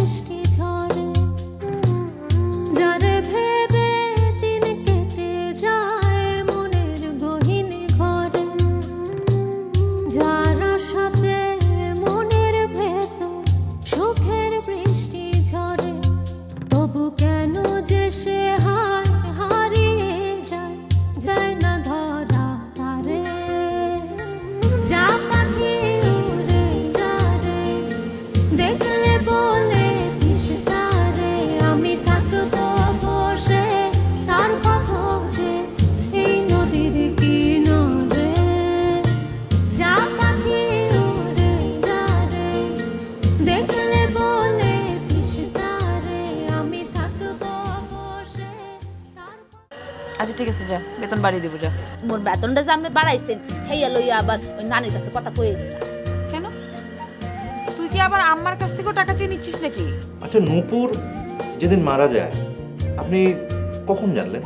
বৃষ্টি ঝরে যারে ভেবে দিন কেটে যায় মনের গহীন ঘরে যার সাথে মনের ভেতর সুখের বৃষ্টি ঝরে তবু কেন যে সে হারিয়ে যায় যায় না ধরা তারে যা পাখি উড়ে যা রে দেখলে বলে কিস তারে আমি থাকবো বসে তার পথে এই নদীর কিনারে যা পাখি উড়ে যা রে দেখলে বলে কিস তারে আমি থাকবো বসে তার আচ্ছা ঠিক আছে, যা বেতন বাড়িয়ে দেবো। যা। মোর বেতনটা যে আপনি বাড়াইছেন হেইয়া লইয়া আবার ওই নানির কাছে কথা কয়ে দিলাম। কেন? তুই কি আবার আম্মার কাছ থেকেও টাকা চেয়ে নিচ্ছিস নাকি? আচ্ছা, নূপুর যেদিন মারা যায় আপনি কখন জানলেন?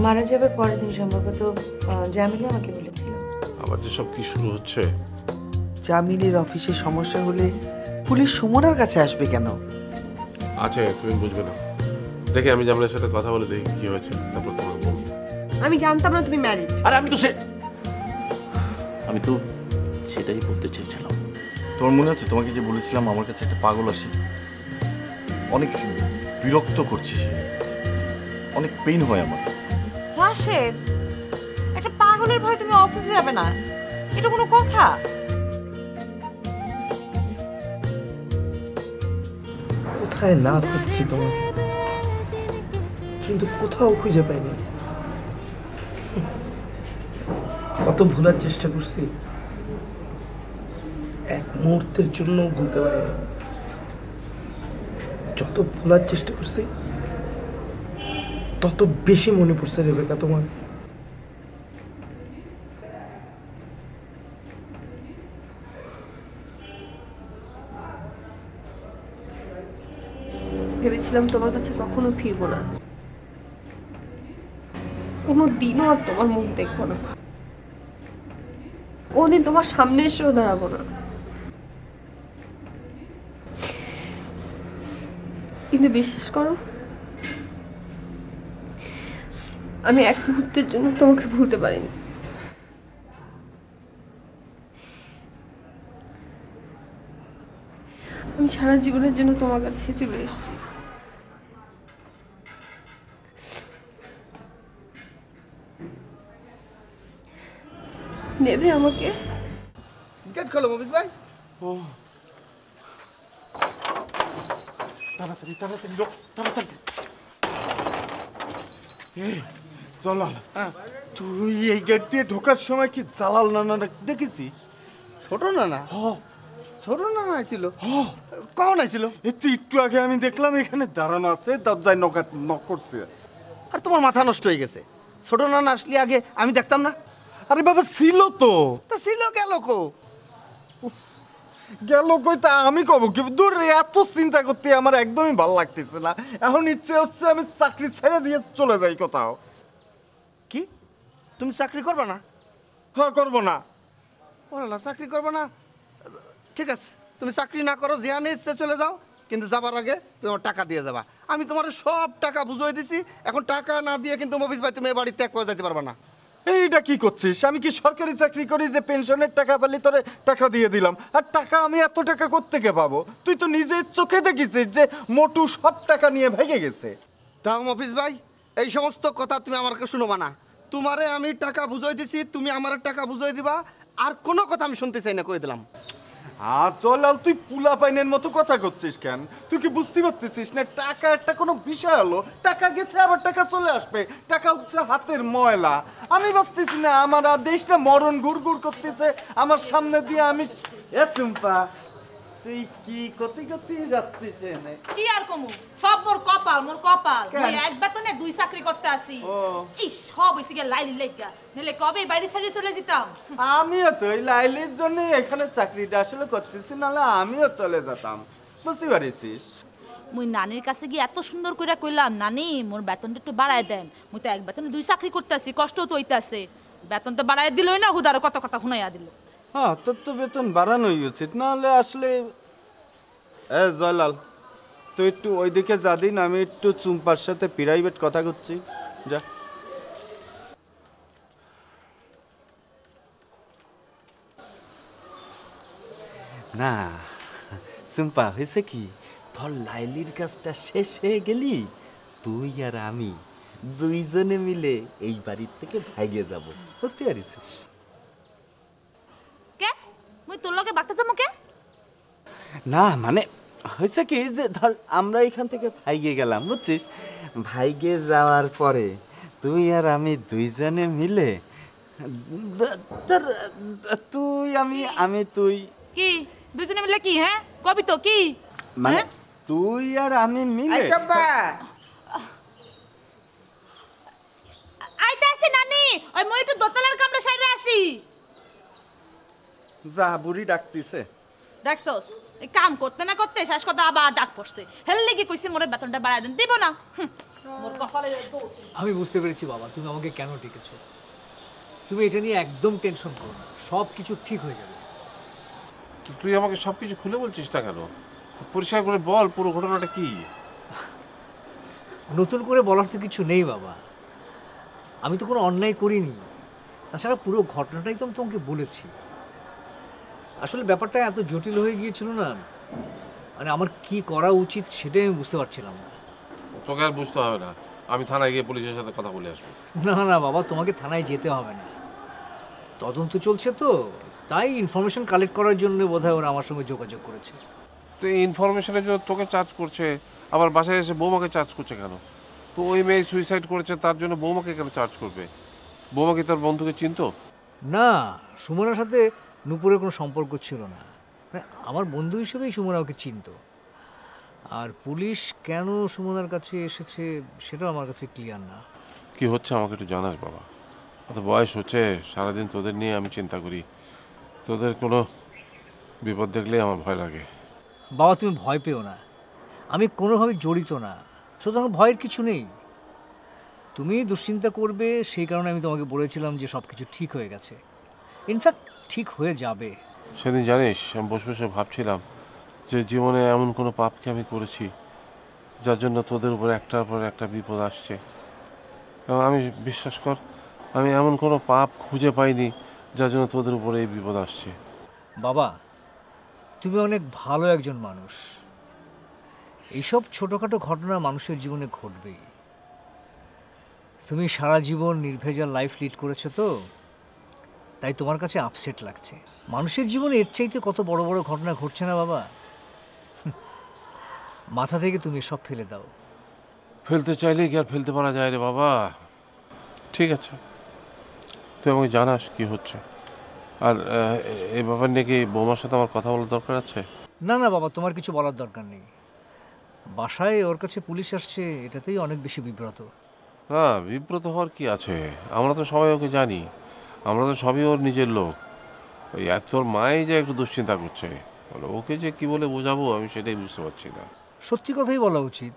মারা যাবার পরের দিন সম্ভবত জামিলি আমাকে বলেছিল। আবার যে সব কি শুরু হচ্ছে। জামিলের অফিসে সমস্যা হলে পুলিশ সুমনার কাছে আসবে কেন? আচ্ছা, তুমি বুঝবে না। দেখে আমি জামিলের সাথে কথা বলে দেখি কি হয়েছে, তারপর তোমাকে বলবো। আমি জানতাম না তুমি ম্যারিড। আর আমি তো সেটাই বলতে চেয়েছিলাম। তোমার মনে আছে তোমাকে যে বলেছিলাম আমার কাছে একটা পাগল আসে, অনেক বিরক্ত করছে সে, অনেক পেইন হয় আমার। রাশেদ, একটা পাগলের ভয় তুমি অফিসে যাবে না, এটা কোনো কথা? কোথায় না খুঁজছি তোমাকে, কিন্তু কোথাও খুঁজে পাইনি। কত ভুলার চেষ্টা করছি, এক মুহূর্তের জন্য ভুলতে পারিনি। যত ভোলার চেষ্টা করছি তত বেশি মনে পড়ছে রেবেকা তোমার। ভেবেছিলাম তোমার কাছে কখনো ফিরবো না, কোনো দিনও আর তোমার মুখ দেখবো না, কোনদিন তোমার সামনে এসেও দাঁড়াবো না। কিন্তু বিশ্বাস করো, আমি এক মুহূর্তের জন্য তোমাকে ভুলতে পারিনি। আমি সারা জীবনের জন্য তোমার কাছে চলে এসেছি। নেবে আমাকে? গেট খোলো মফিজ ভাই। ও তাড়াতাড়ি তাড়াতাড়ি তাড়াতাড়ি। এই চল, তুই এই গেট দিয়ে ঢোকার সময় কি জালাল নানা দেখেছিস? ছোট নানা? ছোট নানা আইছিল? কখন আইছিল? তুই একটু আগে আমি দেখলাম এখানে দাঁড়ানো আছে, দরজায় নক করছে। আর তোমার মাথা নষ্ট হয়ে গেছে, ছোট নানা আসলে আগে আমি দেখতাম না? আরে বাবা ছিল তো। তা ছিল, গেল কো? গেল কই তা আমি কব কি? দূর, এত চিন্তা করতে আমার একদমই ভালো লাগতেছে না। এখন ইচ্ছে হচ্ছে আমি চাকরি ছেড়ে দিয়ে চলে যাই কোথাও। কি তুমি চাকরি করবে না? হ্যাঁ, করবো না। ওরা চাকরি করবে না? ঠিক আছে, তুমি চাকরি না করো, যেখানে ইচ্ছে চলে যাও, কিন্তু যাবার আগে তোমার টাকা দিয়ে যাবা। আমি তোমার সব টাকা বুঝিয়ে দিছি, এখন টাকা না দিয়ে কিন্তু মফিজ ভাই তুমি এ বাড়ি ত্যাগ করে যেতে পারবে না। এইটা কি করছিস? আমি কি সরকারি চাকরি করি যে পেনশনের টাকা পেলে তোরে টাকা দিয়ে দিলাম? আর টাকা আমি এত টাকা কোত্থেকে পাবো? তুই তো নিজের চোখে দেখেছিস যে মোটু সব টাকা নিয়ে ভেঙে গেছে। তাও মফিজ ভাই, এই সমস্ত কথা তুমি আমাকে শুনোবা না। তোমারে আমি টাকা বুঝিয়ে দিছি, তুমি আমার টাকা বুঝিয়ে দিবা, আর কোনো কথা আমি শুনতে চাই না, কই দিলাম। চল, তুই পুলা পাইনের মতো কথা করছিস কেন? তুই কি বুঝতে পারতেছিস না টাকা একটা কোনো বিষয় হলো? টাকা গেছে আবার টাকা চলে আসবে। টাকা হচ্ছে হাতের ময়লা। আমি বুঝতেছি না, আমার দেশ না মরণ গুড় গুড় করতেছে আমার সামনে দিয়ে। আমি চুম্পা, তুই কি কতি কতি যাচ্ছিস এনে? কি আর কমু, সব মোর কপাল, মোর কপাল। মই এক বেতনে দুই চাকরি করতে আসি। এই সব হইছে গিয়া লাইলি লাগা, নলে কবে বাইরে সারি চলে যেতাম। আমিও তো এই লাইলির জন্য এখানে চাকরিটা আসলে করতেছি, নাহলে আমিও চলে যেতাম। বুঝতে পারিস? মুই নানির কাছে গিয়ে এত সুন্দর করে কইলাম, নানি মোর বেতনটা একটু বাড়ায় দেন, মুই তো এক বেতনে দুই চাকরি করতে আসি, কষ্ট তো হইতাছে। বেতন তো বাড়ায় দিলই না, হুদারও কত কথা শুনাইয়া দিল। হ্যাঁ, তোর তো বেতন বাড়ানোই উচিত, নাহলে আসলে। জয়লাল, তো একটু ওইদিকে যা দিন, আমি একটু চুম্পার সাথে প্রাইভেট কথা করছি। যা। না চুম্পা, হয়েছে কি, তোর লাইলির কাজটা শেষ হয়ে গেলি, তুই আর আমি দুইজনে মিলে এই বাড়ির থেকে ভাইগে যাব, বুঝতে পারিস? কে মুই তোর লগে বাগতে যাবো কে? না মানে হয়েছে কি, যে ধর আমরা এখান থেকে ভাইগে গেলাম, বুঝছিস? ভাইগে যাওয়ার পরে তুই আর আমি দুইজনে মিলে তুই আমি তুই কি দুজনে মিলে কি? হ্যাঁ কবি তো কি মানে তুই আর আমি মিলে আইতে আসি নানি, ওই মই একটু দোতলার কামড়ে সাইডে আসি। যা, বুড়ি ডাকতিছে। দেখছস এই কাম করতে না করতে শেষ কথা আবার ডাক পড়ছে। হেললে কি কইছি মোরে বেতনটা বাড়ায় দেন, দিব না। মোর কপালে দোষ। আমি বুঝতে পেরেছি বাবা, তুমি আমাকে কেন ডেকেছো। তুমি এটা নিয়ে একদম টেনশন করো না, সব কিছু ঠিক হয়ে যাবে। তুই আমাকে সব কিছু খুলে বলছিস না কেন? পরিষ্কার করে বল পুরো ঘটনাটা কি। নতুন করে বলার তো কিছু নেই বাবা, আমি তো কোনো অন্যায় করিনি। তাছাড়া পুরো ঘটনাটাই তো আমি তোমাকে বলেছি। আসলে ব্যাপারটা এত জটিল হয়ে গিয়েছিল না, মানে আমার কি করা উচিত সেটাই আমি বুঝতে পারছিলাম না। তোকে আর বুঝতে হবে না, আমি থানায় গিয়ে পুলিশের সাথে কথা বলে আসবো। না না বাবা, তোমাকে থানায় যেতে হবে না, তদন্ত চলছে তো, তাই ইনফরমেশন কালেক্ট করার জন্য বোধহয় ওরা আমার সঙ্গে যোগাযোগ করেছে। তো এই ইনফরমেশনের জন্য তোকে চার্জ করছে, আবার বাসায় এসে বৌমাকে চার্জ করছে কেন? তো ওই মেয়ে সুইসাইড করেছে, তার জন্য বৌমাকে কেন চার্জ করবে? বৌমাকে তার বন্ধুকে চিনতো না, সুমনার সাথে নূপুরের কোনো সম্পর্ক ছিল না, মানে আমার বন্ধু হিসেবেই সুমনা ওকে চিনতো। আর পুলিশ কেন সুমনার কাছে এসেছে সেটাও আমার কাছে ক্লিয়ার না। কি হচ্ছে আমাকে একটু জানাস বাবা। অত বয়স হচ্ছে, সারাদিন তোদের নিয়ে আমি চিন্তা করি, তোদের কোনো বিপদ দেখলেই আমার ভয় লাগে। বাবা তুমি ভয় পেও না, আমি কোনোভাবে জড়িত না, সুতরাং ভয়ের কিছু নেই। তুমি দুশ্চিন্তা করবে সেই কারণে আমি তোমাকে বলেছিলাম যে সব কিছু ঠিক হয়ে গেছে, ইনফ্যাক্ট ঠিক হয়ে যাবে। সেদিন জানিস আমি বসে বসে ভাবছিলাম যে জীবনে এমন কোনো পাপকে আমি করেছি যার জন্য তোদের উপর একটার পর একটা বিপদ আসছে। এবং আমি বিশ্বাস কর, আমি এমন কোনো পাপ খুঁজে পাইনি যার জন্য তোদের উপরে এই বিপদ আসছে। বাবা তুমি অনেক ভালো একজন মানুষ, এইসব ছোটোখাটো ঘটনা মানুষের জীবনে ঘটবেই। তুমি সারা জীবন নির্ভেজাল লাইফ লিড করেছো তো, তাই তোমার কাছে আপসেট লাগছে। মানুষের জীবনে এর চাইতে কত বড় বড় ঘটনা ঘটছে না বাবা। মাথা থেকে তুমি সব ফেলে দাও। ফেলতে চাইলেই কি আর ফেলতে পারা যায় রে বাবা? ঠিক আছে, তুই আমাকে জানাস কি হচ্ছে। আর এই ব্যাপার নিয়ে কি বৌমার সাথে আমার কথা বলার দরকার আছে? না না বাবা, তোমার কিছু বলার দরকার নেই। বাসায় ওর কাছে পুলিশ আসছে, এটাতেই অনেক বেশি বিব্রত। হ্যাঁ, বিব্রত হওয়ার কি আছে, আমরা তো সবাই ওকে জানি, আমরা তো সবই ওর নিজের লোক। ওই এক তোর মাই যে একটু দুশ্চিন্তা করছে, ওকে যে কি বলে বোঝাবো আমি সেটাই বুঝতে পারছি না। সত্যি কথাই বলা উচিত,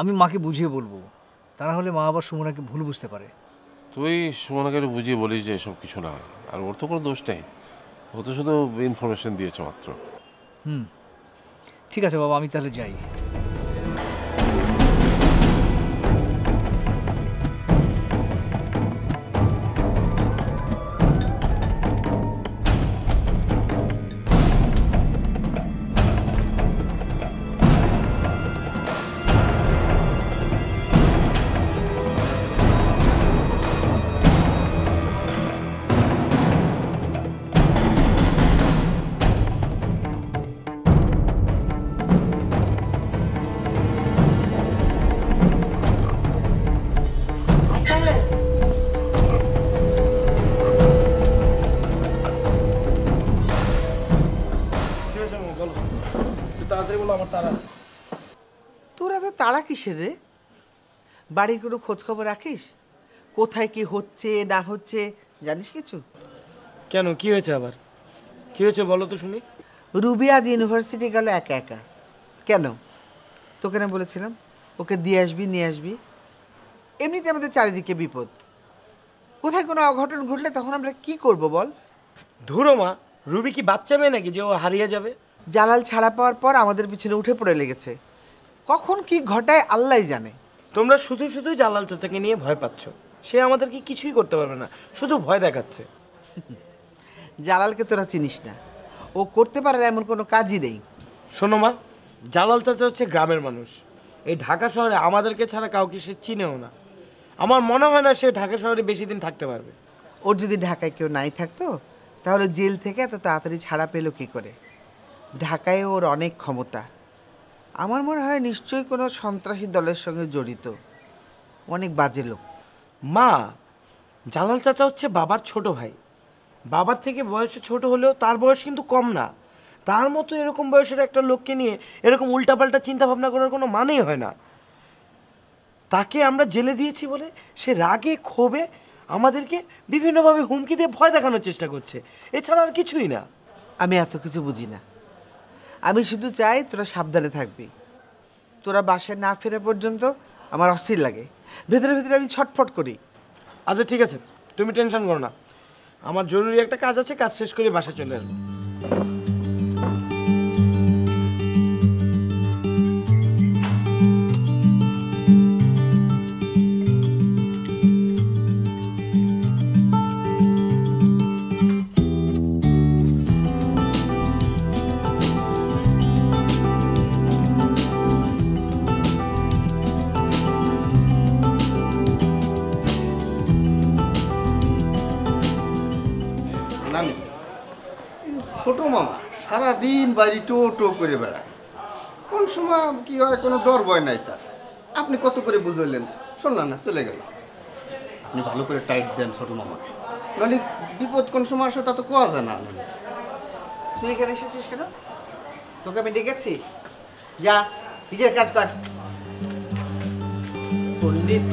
আমি মাকে বুঝিয়ে বলবো, তা না হলে মা আবার সুমনাকে ভুল বুঝতে পারে। তুই সুমনাকে একটু বুঝিয়ে বলিস যে এসব কিছু না, আর ওর তো কোনো দোষ নেই, ও তো শুধু ইনফরমেশন দিয়েছে মাত্র। ঠিক আছে বাবা, আমি তাহলে যাই। তোর এত তাড়া কিসের রে? বাড়ির কোনো খোঁজ খবর রাখিস? কোথায় কি হচ্ছে না হচ্ছে জানিস কিছু? কেন, কি হয়েছে আবার? কি হয়েছে বলো তো শুনি। রুবি আজ ইউনিভার্সিটি গেল একা একা। কেন? তোকে না বলেছিলাম ওকে দিয়ে আসবি নিয়ে আসবি? এমনিতে আমাদের চারিদিকে বিপদ, কোথায় কোনো অঘটন ঘটলে তখন আমরা কি করব বল? ধুরো মা, রুবি কি বাচ্চা মেয়ে নাকি যে ও হারিয়ে যাবে? জালাল ছাড়া পাওয়ার পর আমাদের পিছনে উঠে পড়ে লেগেছে, কখন কি ঘটায় আল্লাহই জানে। তোমরা শুধু শুধু জালাল চাচাকে নিয়ে ভয় পাচ্ছ। সে আমাদেরকে কিছুই করতে পারবে না, শুধু ভয় দেখাচ্ছে। জালালকে তোরা চিনিস না, ও করতে পারে এমন কোনো কাজই নেই। শোনো মা, জালাল চাচা হচ্ছে গ্রামের মানুষ। এই ঢাকা শহরে আমাদেরকে ছাড়া কাউকে সে চিনেও না। আমার মনে হয় না সে ঢাকা শহরে বেশি দিন থাকতে পারবে। ওর যদি ঢাকায় কেউ নাই থাকতো তাহলে জেল থেকে এত তাড়াতাড়ি ছাড়া পেল কি করে? ঢাকায় ওর অনেক ক্ষমতা। আমার মনে হয় নিশ্চয়ই কোনো সন্ত্রাসী দলের সঙ্গে জড়িত, অনেক বাজে লোক। মা, জালাল চাচা হচ্ছে বাবার ছোট ভাই। বাবার থেকে বয়সে ছোট হলেও তার বয়স কিন্তু কম না। তার মতো এরকম বয়সের একটা লোককে নিয়ে এরকম উল্টাপাল্টা চিন্তা ভাবনা করার কোনো মানেই হয় না। তাকে আমরা জেলে দিয়েছি বলে সে রাগে ক্ষোভে আমাদেরকে বিভিন্নভাবে হুমকি দিয়ে ভয় দেখানোর চেষ্টা করছে, এছাড়া আর কিছুই না। আমি এত কিছু বুঝি না, আমি শুধু চাই তোরা সাবধানে থাকবি। তোরা বাসায় না ফেরা পর্যন্ত আমার অস্থির লাগে, ভেতরে ভেতরে আমি ছটফট করি। আচ্ছা ঠিক আছে, তুমি টেনশন করো না। আমার জরুরি একটা কাজ আছে, কাজ শেষ করে বাসায় চলে আসবো। নানি, ছোট মামা সারাদিন বাড়ি টো টো করে বেড়ায়। কোন সময় কি হয় কোনো ডর ভয় নাই তার। আপনি কত করে বুঝাইলেন, শুনলাম না, চলে গেল। আপনি ভালো করে টাইট দেন ছোট মামা, নাহলে বিপদ কোন সময় আসে তা তো কোয়া যায় না। তুই এখানে এসেছিস কেন? তোকে আমি ডেকেছি, যা নিজের কাজ কর। পণ্ডিত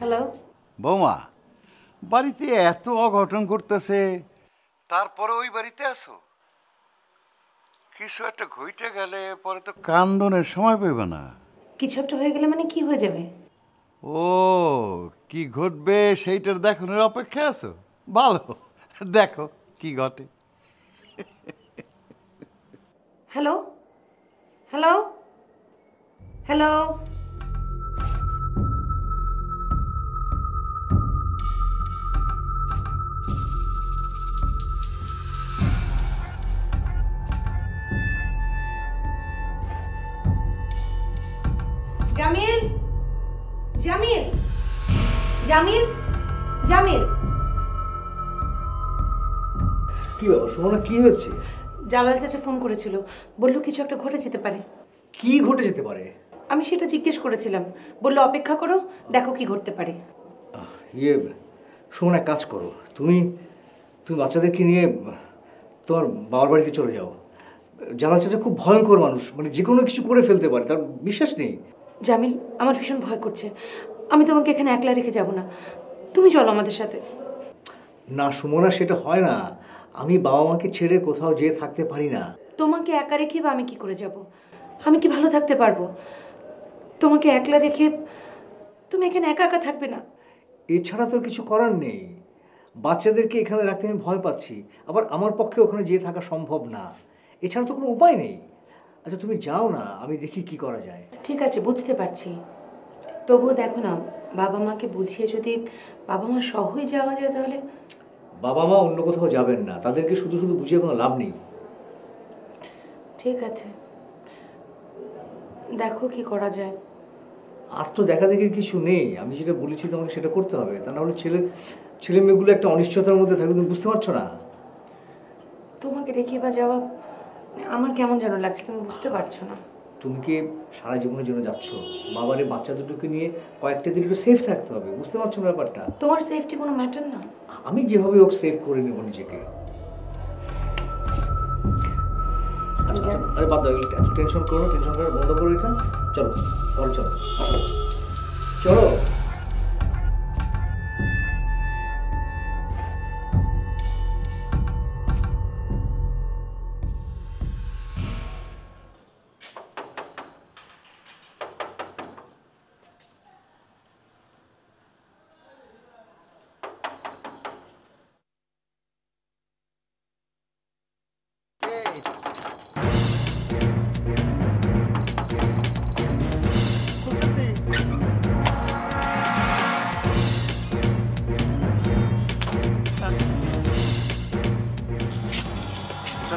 হ্যালো বৌমা, বাড়িতে এত অঘটন করতেছে, তারপরে ওই বাড়িতে আছো? কিছু একটা ঘইটে গেলে পরে তো কান্দনের সময় পেবে না। কিছু একটা হয়ে গেলে মানে কি হয়ে যাবে? ও কি ঘটবে সেইটার দেখানোর অপেক্ষা আছো? ভালো, দেখো কি ঘটে। Hello hello hello Jamil Jamil Jamil Jamil কি ব্যাপার সুমনা, কি হয়েছে? জালাল চাচা ফোন করেছিল, বললো কিছু একটা ঘটে যেতে পারে। কি ঘটে যেতে পারে? আমি সেটা জিজ্ঞেস করেছিলাম, বললো অপেক্ষা করো, দেখো কি ঘটতে পারে। ইয়ে সুমনা, কাজ করো, তুমি বাচ্চাদেরকে নিয়ে তোমার বাবার বাড়িতে চলে যাও। জালাল চাচা খুব ভয়ঙ্কর মানুষ, মানে যে কোনো কিছু করে ফেলতে পারে, তার বিশ্বাস নেই। জামিল, আমার ভীষণ ভয় করছে, আমি তোমাকে এখানে একলা রেখে যাব না, তুমি চলো আমাদের সাথে। না সুমনা, সেটা হয় না। আমি বাবা মাকে ছেড়ে কোথাও যেয়ে থাকতে পারি না। তোমাকে একা রেখে বা আমি কি করে যাব? আমি কি ভালো থাকতে পারবো? তোমাকে একলা রেখে তুমি এখানে একা একা থাকবে না। এছাড়া তোর কিছু করার নেই। বাচ্চাদেরকে এখানে রাখতে আমি ভয় পাচ্ছি, আবার আমার পক্ষে ওখানে যেয়ে থাকা সম্ভব না। এছাড়া তো কোনো উপায় নেই। আচ্ছা তুমি যাও না, আমি দেখি কি করা যায়। ঠিক আছে, বুঝতে পারছি, তবুও দেখো না, বাবা মাকে বুঝিয়ে যদি বাবা মা সহই যাওয়া যায় তাহলে। বাবা মা অন্য কোথাও যাবেন না, তাদেরকে শুধু শুধু বুঝিয়ে কোনো লাভ নেই। ঠিক আছে, দেখো কি করা যায়। আর তো দেখা দেখির কিছু নেই, আমি যেটা বলেছি তোমাকে সেটা করতে হবে, তা না হলে ছেলে মেয়েগুলো একটা অনিশ্চয়তার মধ্যে থাকবে, তুমি বুঝতে পারছো না। তোমাকে রেখে বা যাওয়া আমার কেমন যেন লাগছে, তুমি বুঝতে পারছো না। তুমি কি সারা জীবনের জন্য যাচ্ছ? বাবারে বাচ্চা দুটোকে নিয়ে কয়েকটা দিন একটু সেফ থাকতে হবে, বুঝতে পারছো না ব্যাপারটা? তোমার সেফটি কোনো ম্যাটার না। আমি যেভাবে ওকে সেভ করে নেব নিজেকে। আরে বাদ দাও, এত টেনশন করো, টেনশন করা বন্ধ করো এটা। চলো ঘরে চলো, চলো।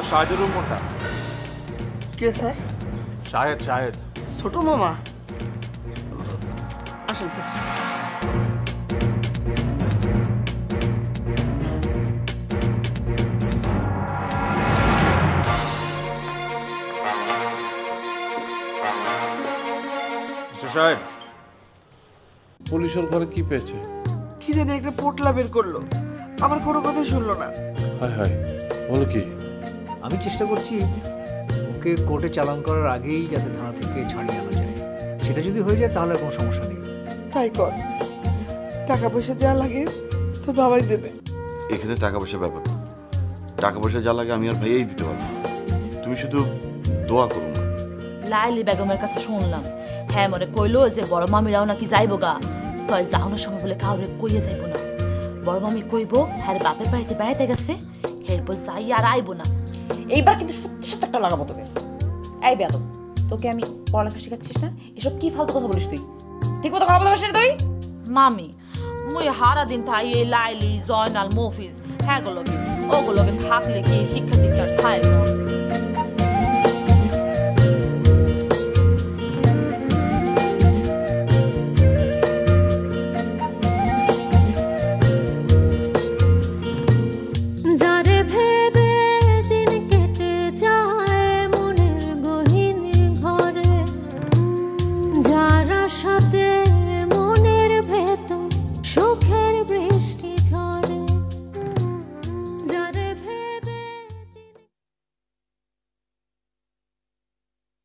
মিস্টার শাহেদের রুম কোনটা? কে স্যার? শাহেদ শাহেদ। ছোট মামা আসেন স্যার। মিস্টার শাহেদ, পুলিশের ঘরে কি পেয়েছে? কি জানি একটা পোটলা বের করলো, আমার কোনো কথাই শুনলো না। হায় হায়, বলো কি? আমি চেষ্টা করছি ওকে কোর্টে চালান করার আগেই যাতে থানা থেকে ছাড়িয়ে আনা যায়। সেটা যদি হয়ে যায় তাহলে কোনো সমস্যা নেই। তাই কর, টাকা পয়সা যা লাগে তোর বাবাই দেবে। এখানে টাকা পয়সার ব্যাপার না। টাকা পয়সা যা লাগে আমি আর ভাইয়াই দিতে পারবো। তুমি শুধু দোয়া করো না। লাইলি বেগমের কাছে শুনলাম, হ্যাঁ মনে কইলো যে বড় মামিরাও নাকি যাইব গা, তয় যাওয়ানোর সময় বলে কাউরে কইয়ে যাইব না। বড় মামি কইব হ্যাঁ বাপের বাড়িতে বেড়াইতে গেছে, এরপর যাই আর আইব না। এইবার কিন্তু সত্যি সত্যি একটা লাগাবো তোকে। এই বেয়াদব, তোকে আমি পড়ালেখা শেখাচ্ছিস না? এসব কি ফালতু কথা বলিস তুই? ঠিক মতো খাওয়া বলতে তুই? মামি মুই হারা দিন থাই এই লাইলি জয়নাল মফিজ হ্যাঁ গুলোকে ওগুলোকে থাকলে কি শিক্ষা দীক্ষার খায়